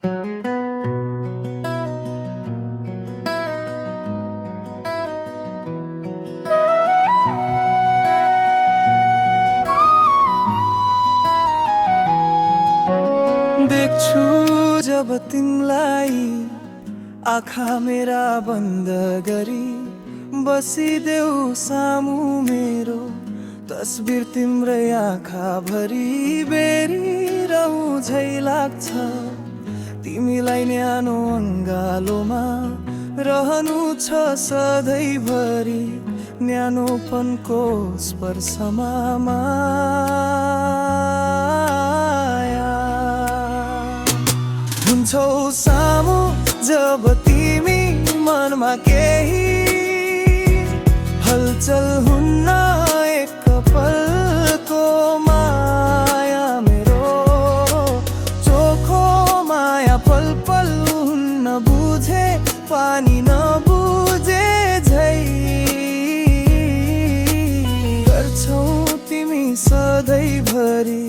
देख्छु जब तिमलाई आँखा मेरा बन्द गरी बसिदेऊ सामु मेरो तस्बिर तिम्रै आँखा भरि बेरिरहु झै लाग्छ तिमीलाई न्यानो अङ्गालोमा रहनु छ सधैँभरि न्यानोपनको स्पर्शमा माया हुन्छौ सामु जब तिमी मनमा केही हलचल हुन्न एक पलको माया मेरो चोखो माया पल पल हुन्न बुझे पानी नबुझे झै गर्छौ तिमी सधैँभरि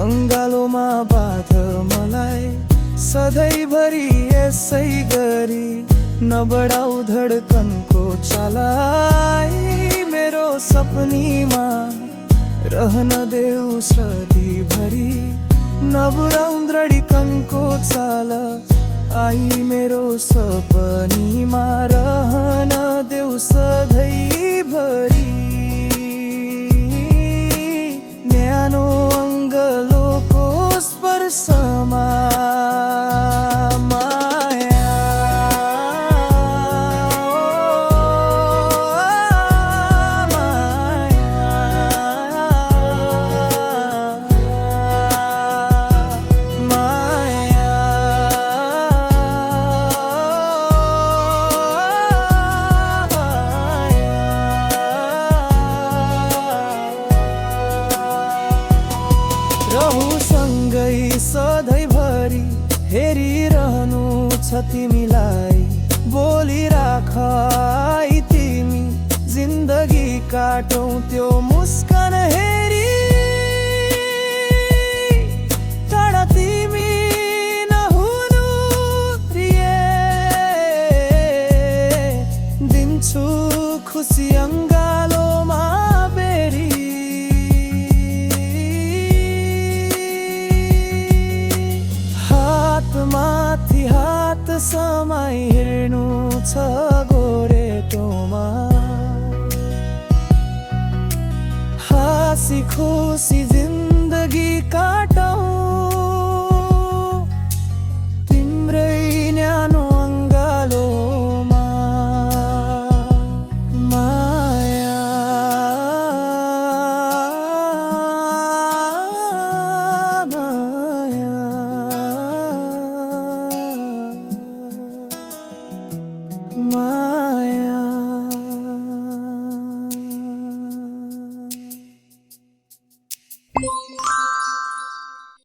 अङ्गालोमा बाँध मलाई सधैँभरि यसै गरी नबढाऊ धडकनको चालाई मेरो सपनीमा रहन देऊ सधैँभरि नबढाऊ धडकनको चाल आई मेरो सपनीमा रहन देऊ सधैँभरि न्यानो अङ्गलोको स्पर्शमा रहु सँगै सधैँभरि हेरिरहनु छ तिमीलाई बोलिराख आई तिमी जिन्दगी काटौँ त्यो मुस्कान हेरी टाढा तिमी नहुनु प्रिय दिन्छु खुसी अङ्गालोमा बेरी माथि हात समाई हेर्नु छ गोरेटोमा हाँसी खुसी जिन्दगी काट